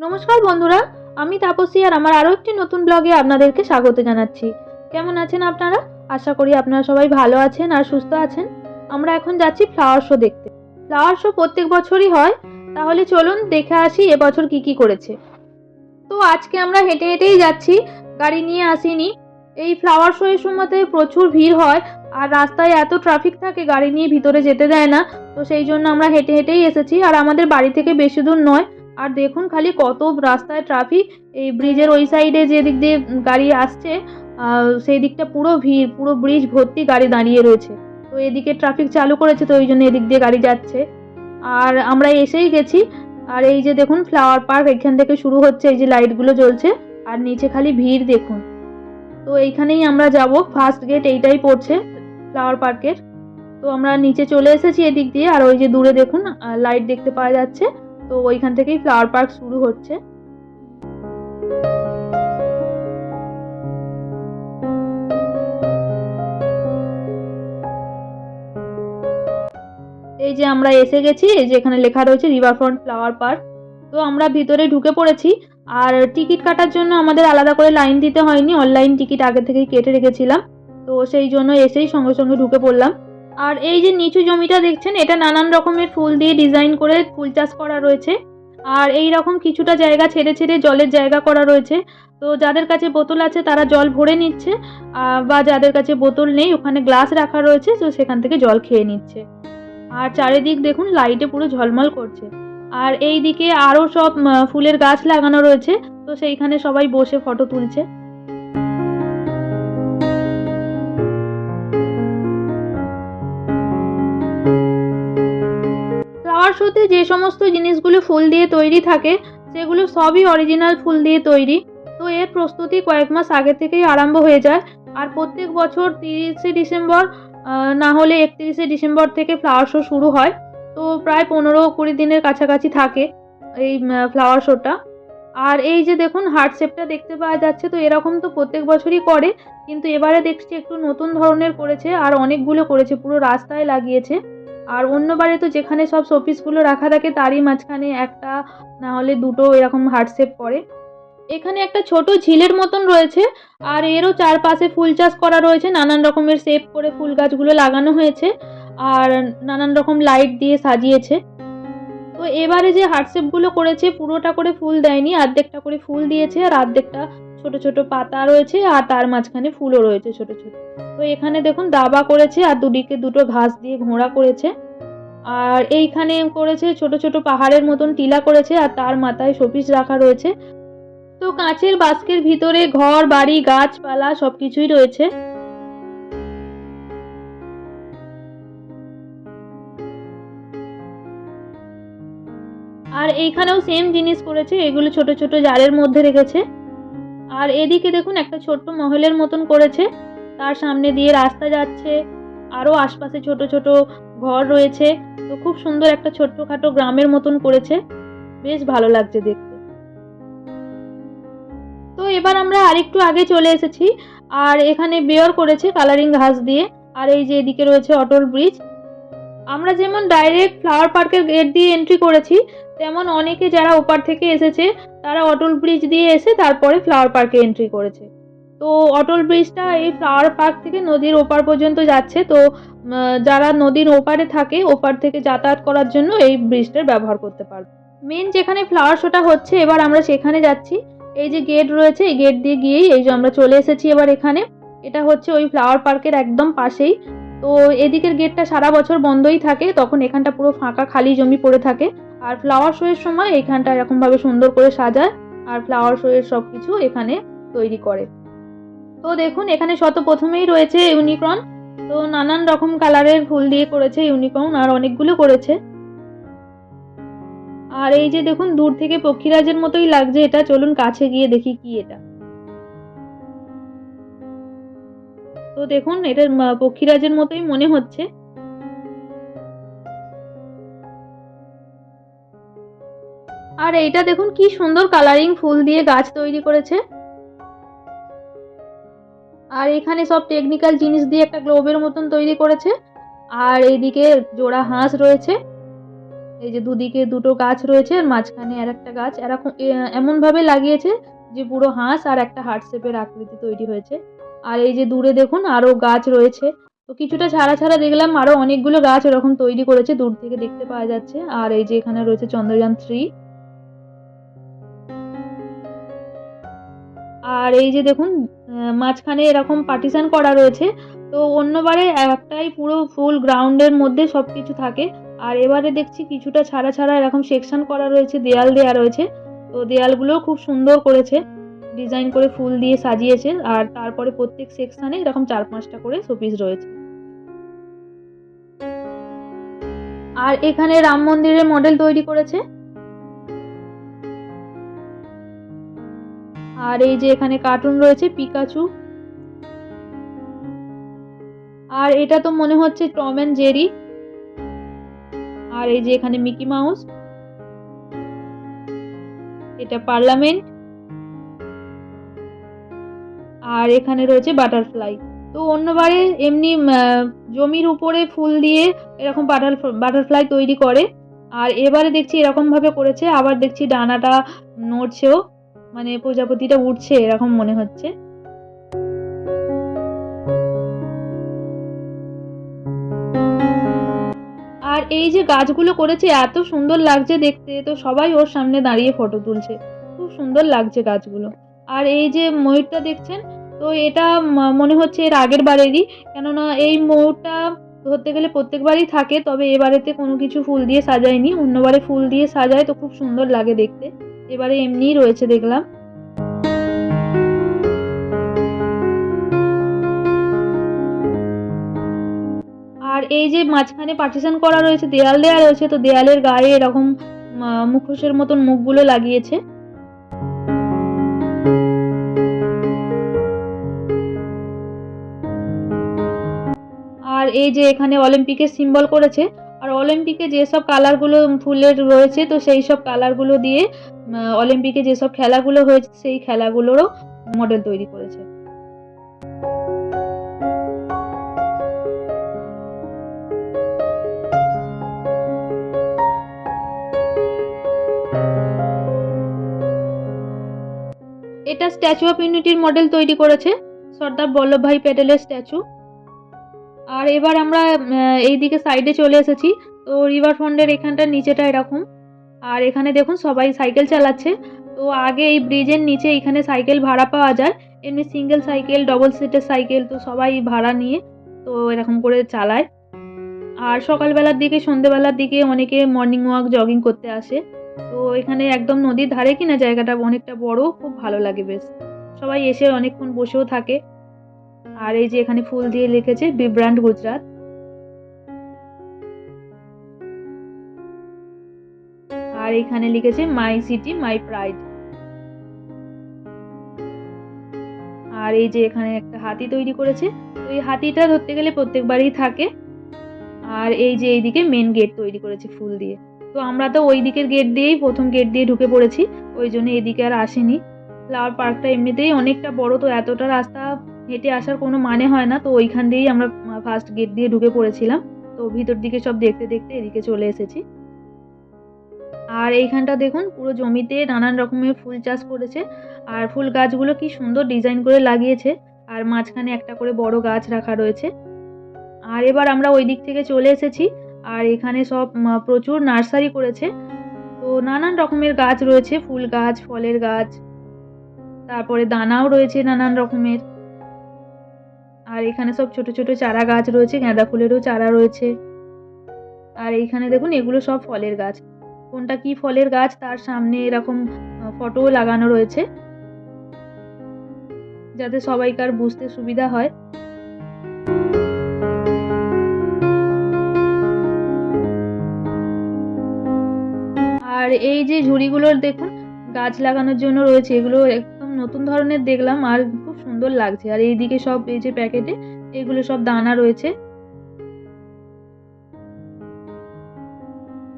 নমস্কার বন্ধুরা, আমি তাপসী আর আমার আরও একটি নতুন ব্লগে আপনাদেরকে স্বাগত জানাচ্ছি। কেমন আছেন আপনারা? আশা করি আপনারা সবাই ভালো আছেন আর সুস্থ আছেন। আমরা এখন যাচ্ছি ফ্লাওয়ার শো দেখতে। ফ্লাওয়ার শো প্রত্যেক বছরই হয়, তাহলে চলুন দেখে আসি এবছর কি কি করেছে। তো আজকে আমরা হেঁটে হেঁটেই যাচ্ছি, গাড়ি নিয়ে আসিনি। এই ফ্লাওয়ার শো এর সময়তে প্রচুর ভিড় হয় আর রাস্তায় এত ট্রাফিক থাকে, গাড়ি নিয়ে ভিতরে যেতে দেয় না। তো সেই জন্য আমরা হেঁটে হেঁটেই এসেছি আর আমাদের বাড়ি থেকে বেশি দূর নয়। আর দেখুন খালি কত রাস্তায় ট্রাফিক। এই ব্রিজের ওই সাইডে যে দিক দিয়ে গাড়ি আসছে সেই দিকটা পুরো ভিড়, পুরো ব্রিজ ভর্তি গাড়ি দাঁড়িয়ে রয়েছে। তো এদিকে ট্রাফিক চালু করেছে, তো ওই জন্য এদিক দিয়ে গাড়ি যাচ্ছে। আর আমরা এসেই গেছি। আর এই যে দেখুন ফ্লাওয়ার পার্ক এখান থেকে শুরু হচ্ছে, এই যে লাইটগুলো জ্বলছে আর নিচে খালি ভিড় দেখুন। তো এইখানেই আমরা যাব, ফার্স্ট গেট এইটাই পড়ছে ফ্লাওয়ার পার্কের। তো আমরা নিচে চলে এসেছি এদিক দিয়ে, আর ওই যে দূরে দেখুন লাইট দেখতে পাওয়া যাচ্ছে। তো ওইখান থেকেই ফ্লাওয়ার পার্ক শুরু হচ্ছে। এই যে আমরা এসে গেছি, এই যে এখানে লেখা রয়েছে রিভারফ্রন্ট ফ্লাওয়ার পার্ক। তো আমরা ভিতরে ঢুকে পড়েছি। আর টিকিট কাটার জন্য আমাদের আলাদা করে লাইন দিতে হয়নি, অনলাইন টিকিট আগে থেকেই কেটে রেখেছিলাম। তো সেই জন্য এসেই সঙ্গে সঙ্গে ঢুকে পড়লাম। আর এই যে নিচু জমিটা দেখছেন, এটা নানান রকমের ফুল দিয়ে ডিজাইন করে ফুল চাষ করা রয়েছে। আর এই রকম কিছুটা জায়গা ছেড়ে ছেড়ে জলের জায়গা করা রয়েছে। তো যাদের কাছে বোতল আছে তারা জল ভরে নিচ্ছে, বা যাদের কাছে বোতল নেই ওখানে গ্লাস রাখা রয়েছে, তো সেখান থেকে জল খেয়ে নিচ্ছে। আর চারিদিক দেখুন লাইটে পুরো ঝলমল করছে। আর এই দিকে আরও সব ফুলের গাছ লাগানো রয়েছে, তো সেইখানে সবাই বসে ফটো তুলছে। ফ্লাওয়ার শোতে যে সমস্ত জিনিসগুলো ফুল দিয়ে তৈরি থাকে সেগুলো সবই অরিজিনাল ফুল দিয়ে তৈরি। তো এর প্রস্তুতি কয়েক মাস আগে থেকেই আরম্ভ হয়ে যায়। আর প্রত্যেক বছর 30শে ডিসেম্বর না হলে 31শে ডিসেম্বর থেকে ফ্লাওয়ার শো শুরু হয়। তো প্রায় 15-20 দিনের কাছাকাছি থাকে এই ফ্লাওয়ার শোটা। আর এই যে দেখুন হার্ট শেপটা দেখতে পাওয়া যাচ্ছে, তো এরকম তো প্রত্যেক বছরই করে, কিন্তু এবারে দেখছি একটু নতুন ধরনের করেছে আর অনেকগুলো করেছে, পুরো রাস্তায় লাগিয়েছে। আর অন্যবারে তো যেখানে সব শোপিসগুলো রাখা থাকে তারই মাঝখানে একটা না হলে দুটো এরকম হার্ট শেপ করে। এখানে একটা ছোট ঝিলের মতন রয়েছে, আর এরও চারপাশে ফুল চাষ করা রয়েছে, নানান রকমের শেপ করে ফুল গাছগুলো লাগানো হয়েছে আর নানান রকম লাইট দিয়ে সাজিয়েছে। তো এবারে যে হার্টশেপগুলো করেছে পুরোটা করে ফুল দেয়নি, অর্ধেকটা করে ফুল দিয়েছে আর অর্ধেকটা ছোট ছোট পাতা রয়েছে আর তার মাঝখানে ফুলও রয়েছে ছোট ছোট। তো এখানে দেখুন দাবা করেছে আর দুদিকে দুটো ঘাস দিয়ে ঘোড়া করেছে। আর এইখানে করেছে ছোট ছোট পাহাড়ের মতন টিলা করেছে আর তার মাথায় শোপিস রাখা রয়েছে। তো কাঁচের বাস্কের ভিতরে ঘর বাড়ি গাছপালা সবকিছুই রয়েছে। আর এইখানেও সেম জিনিস করেছে, এগুলো ছোট ছোট জারের মধ্যে রেখেছে। আর এদিকে দেখুন একটা ছোট্ট মহলের মতন করেছে, তার সামনে দিয়ে রাস্তা যাচ্ছে, আরও আশপাশে ছোট ছোট ঘর রয়েছে। তো খুব সুন্দর একটা ছোট্টখাটো গ্রামের মতন করেছে, বেশ ভালো লাগছে দেখতে। তো এবার আমরা আরেকটু আগে চলে এসেছি, আর এখানে বেয়র করেছে কালারিং ঘাস দিয়ে। আর এই যে এদিকে রয়েছে অটল ব্রিজ। আমরা যেমন ডাইরেক্ট ফ্লাওয়ার পার্কের গেট দিয়ে এন্ট্রি করেছি, তেমন অনেকে যারা ওপার থেকে এসেছে তারা অটল ব্রিজ দিয়ে এসে তারপরে ফ্লাওয়ার পার্কে এন্ট্রি করেছে। তো অটল ব্রিজটা এই ফ্লাওয়ার পার্ক থেকে নদীর ওপার পর্যন্ত যাচ্ছে। তো যারা নদীর ওপারে থাকে ওপার থেকে যাতায়াত করার জন্য এই ব্রিজটার ব্যবহার করতে পারবে। মেন যেখানে ফ্লাওয়ার শোটা হচ্ছে এবার আমরা সেখানে যাচ্ছি। এই যে গেট রয়েছে, এই গেট দিয়ে গিয়েই এই যে আমরা চলে এসেছি এবার এখানে। এটা হচ্ছে ওই ফ্লাওয়ার পার্কের একদম পাশেই। তো এদিকের গেটটা সারা বছর বন্ধই থাকে, তখন এখানটা পুরো ফাঁকা খালি জমি পড়ে থাকে। আর ফ্লাওয়ার শো এর সময় এখানটা এরকমভাবে সুন্দর করে সাজায় আর ফ্লাওয়ার শো এর সব কিছু এখানে তৈরি করে। তো দেখুন এখানে শত প্রথমেই রয়েছে ইউনিকর্ন। তো নানান রকম কালারের ফুল দিয়ে করেছে ইউনিকর্ন, আর অনেকগুলো করেছে। আর এই যে দেখুন দূর থেকে পক্ষীরাজের মতোই লাগছে এটা, চলুন কাছে গিয়ে দেখি কি এটা। তো দেখুন এটা পক্ষীরাজের মতোই মনে হচ্ছে। আর এইটা দেখুন কি সুন্দর কালারিং ফুল দিয়ে গাছ তৈরি করেছে। আর এখানে সব টেকনিক্যাল জিনিস দিয়ে একটা গ্লোবের মতন তৈরি করেছে। আর এইদিকে জোড়া হাঁস রয়েছে, এই যে দুদিকে দুটো গাছ রয়েছে আর মাঝখানে আরেকটা গাছ এরকম এমনভাবে লাগিয়েছে যে পুরো হাঁস আর একটা হার্ট শেপের আকৃতি তৈরি হয়েছে। আর এই যে দূরে দেখুন আরো গাছ রয়েছে। তো কিছুটা ছাড়া, ছাড়া দেখলাম আরো অনেকগুলো গাছ এরকম তৈরি করেছে, দূর থেকে দেখতে পাওয়া যাচ্ছে। আর এই যে এখানে রয়েছে চন্দ্রযান-3। আর এই যে দেখুন মাঝখানে এরকম পার্টিশন করা রয়েছে। তো অন্যবারে একটাই পুরো ফুল গ্রাউন্ডের মধ্যে সবকিছু থাকে। আর এবারে দেখছি কিছুটা ছাড়া, ছাড়া এরকম সেকশন করা রয়েছে, দেয়াল দেয়া রয়েছে। তো দেয়ালগুলোও খুব সুন্দর করেছে। ডিজাইন করে ফুল দিয়ে সাজিয়েছে। আর তারপরে প্রত্যেক সেকশনে এরকম ৪-৫ টা করে শোপিস রয়েছে। আর এখানে রাম মন্দিরের মডেল তৈরি করেছে। আর এই যে এখানে কার্টুন রয়েছে পিকাচু। আর এটা তো মনে হচ্ছে টম অ্যান্ড জেরি। আর এই যে এখানে মিকি মাউস, এটা পার্লামেন্ট। আর এখানে রয়েছে বাটারফ্লাই। তো অন্যবারে এমনি জমির উপরে ফুল দিয়ে এরকম বাটারফ্লাই তৈরি করে। আর এবারে দেখছি এরকম ভাবে করেছে, আবার দেখছি ডানাটা নড়ছেও, মানে প্রজাপতিটা উড়ছে এরকম মনে হচ্ছে। আর এই যে গাছগুলো করেছে এত সুন্দর লাগছে দেখতে, তো সবাই ওর সামনে দাঁড়িয়ে ফটো তুলছে। খুব সুন্দর লাগছে গাছগুলো। আর এই যে ময়ূরটা দেখছেন, তো এটা মনে হচ্ছে এর আগের বারেরই। কেননা এই ময়ূরটা ধরতে গেলে প্রত্যেকবারই থাকে, তবে এবারেতে কোনো কিছু ফুল দিয়ে সাজায়নি। অন্যবারে ফুল দিয়ে সাজায় তো খুব সুন্দর লাগে দেখতে। এবারে এমনিই রয়েছে দেখলাম। আর এই যে মাঝখানে পার্টিশন করা রয়েছে, দেয়াল দেয়া রয়েছে, তো দেয়ালের গায়ে এরকম মুখোশের মতন মুখগুলো লাগিয়েছে। আর এই যে এখানে অলিম্পিকের সিম্বল করেছে। আর অলিম্পিকে যেসব কালারগুলো ফুলের রয়েছে, তো সেই সব কালারগুলো দিয়ে অলিম্পিকে যেসব খেলাগুলো হয়েছে সেই খেলাগুলোরও মডেল তৈরি করেছে। এটা স্ট্যাচু অফ ইউনিটির মডেল তৈরি করেছে, সর্দার বল্লভভাই প্যাটেলের স্ট্যাচু। আর এবার আমরা এইদিকে সাইডে চলে এসেছি। তো রিভার ফ্রন্টের এখানটার নিচেটা এরকম। আর এখানে দেখুন সবাই সাইকেল চালাচ্ছে। তো আগে এই ব্রিজের নিচে এখানে সাইকেল ভাড়া পাওয়া যায়। এমনি সিঙ্গেল সাইকেল, ডবল সিটের সাইকেল তো সবাই ভাড়া নিয়ে তো এরকম করে চালায়। আর সকালবেলার দিকে, সন্ধ্যেবেলার দিকে অনেকে মর্নিং ওয়াক, জগিং করতে আসে। তো এখানে একদম নদীর ধারে কিনা জায়গাটা অনেকটা বড়, খুব ভালো লাগে বেশ। সবাই এসে অনেকক্ষণ বসেও থাকে। আর এই যে এখানে ফুল দিয়ে লিখেছে বিব্রান্ট গুজরাট। আর এখানে লিখেছে মাই সিটি মাই প্রাইড। আর এই যে এখানে একটা হাতি তৈরি করেছে। তো এই হাতিটা ধরতে গেলে প্রত্যেকবারই থাকে। আর এই যে এইদিকে মেন গেট তৈরি করেছে ফুল দিয়ে। তো আমরা তো ওই দিকের গেট দিয়েই প্রথম গেট দিয়ে ঢুকে পড়েছি, ওই জন্য এদিকে আর আসিনি। ফ্লাওয়ার পার্কটা এমনিতেই অনেকটা বড়, তো এতটা রাস্তা হেঁটে আসার কোনো মানে হয় না। তো ওইখান দিয়েই আমরা ফার্স্ট গেট দিয়ে ঢুকে পড়েছিলাম। তো ভিতর দিকে সব দেখতে দেখতে এদিকে চলে এসেছি। আর এইখানটা দেখুন পুরো জমিতে নানান রকমের ফুল চাষ করেছে। আর ফুল গাছগুলো কি সুন্দর ডিজাইন করে লাগিয়েছে। আর মাঝখানে একটা করে বড় গাছ রাখা রয়েছে। আর এবার আমরা ওই দিক থেকে চলে এসেছি। আর এখানে সব প্রচুর নার্সারি করেছে। তো নানান রকমের গাছ রয়েছে, ফুল গাছ, ফলের গাছ, তারপরে দানাও রয়েছে নানান রকমের। আর এখানে সব ছোট ছোট চারা গাছ রয়েছে, গাঁদা ফুলেরও চারা রয়েছে। আর এইখানে দেখুন এগুলো সব ফলের গাছ। কোনটা কি ফলের গাছ তার সামনে এরকম ফটোও লাগানো রয়েছে, যাতে সবাইকার বুঝতে সুবিধা হয়। আর এই যে ঝুড়িগুলোর দেখুন গাছ লাগানোর জন্য রয়েছে, এগুলো একদম নতুন ধরনের দেখলাম আর খুব সুন্দর লাগছে। আর এইদিকে সব এই যে প্যাকেটে এগুলো সব দানা রয়েছে।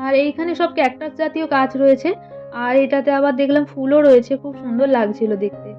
আর এইখানে সব ক্যাকটাস জাতীয় গাছ রয়েছে। আর এটাতে আবার দেখলাম ফুলও রয়েছে, খুব সুন্দর লাগছিল দেখতে।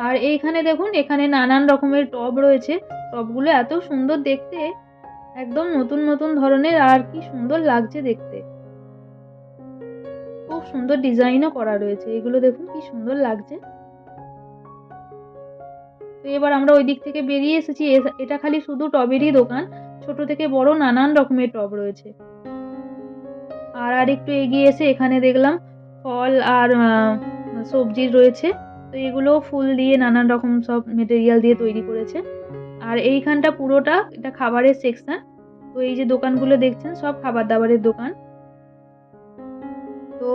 আর আর এইখানে দেখুন, এখানে নানান রকমের টব রয়েছে। টবগুলো এত সুন্দর দেখতে, একদম নতুন নতুন ধরনের, আর কি সুন্দর লাগছে দেখতে। খুব সুন্দর ডিজাইনও করা রয়েছে, এগুলো দেখুন কি সুন্দর লাগছে। তো এবার আমরা ওই দিক থেকে বেরিয়ে এসেছি। এটা খালি শুধু টবেরই দোকান, ছোট থেকে বড় নানান রকমের টব রয়েছে। আর একটু এগিয়ে এসে এখানে দেখলাম ফল আর সবজি রয়েছে। তো এগুলো ফুল দিয়ে নানান রকম সব মেটেরিয়াল দিয়ে তৈরি করেছে। আর এইখানটা পুরোটা এটা খাবারের সেকশন। তো এই যে দোকানগুলো দেখছেন সব খাবার দাবারের দোকান। তো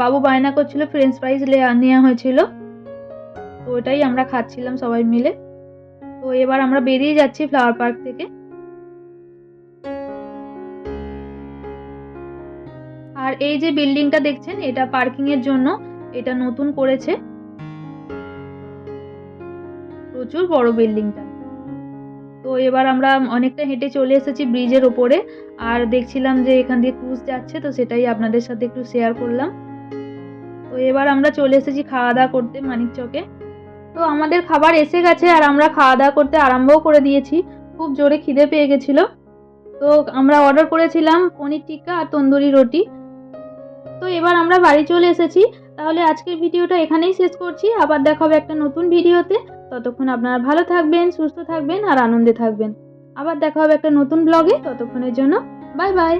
বাবু বায়না করছিল ফ্রেঞ্চ ফ্রাইজ নেওয়া হয়েছিল, তো ওটাই আমরা খাচ্ছিলাম সবাই মিলে। তো এবার আমরা বেরিয়ে যাচ্ছি ফ্লাওয়ার পার্ক থেকে। আর এই যে বিল্ডিংটা দেখছেন, এটা পার্কিং এর জন্য, এটা নতুন করেছে। প্রচুর বড় বিল্ডিংটা। তো এবার আমরা অনেকটা হেঁটে চলে এসেছি ব্রিজের ওপরে। আর দেখছিলাম যে এখান দিয়ে ক্রুজ যাচ্ছে, তো সেটাই আপনাদের সাথে একটু শেয়ার করলাম। তো এবার আমরা চলে এসেছি খাওয়া দাওয়া করতে মানিকচকে। তো আমাদের খাবার এসে গেছে আর আমরা খাওয়া দাওয়া করতে আরম্ভও করে দিয়েছি। খুব জোরে খিদে পেয়ে গেছিল। তো আমরা অর্ডার করেছিলাম পনির টিক্কা আর তন্দুরি রুটি। তো এবার আমরা বাড়ি চলে এসেছি। তাহলে আজকের ভিডিওটা এখানেই শেষ করছি। আবার দেখা হবে একটা নতুন ভিডিওতে। ততক্ষণ আপনারা ভালো থাকবেন, সুস্থ থাকবেন আর আনন্দে থাকবেন। আবার দেখা হবে একটা নতুন ব্লগে। ততক্ষণের জন্য বাই বাই।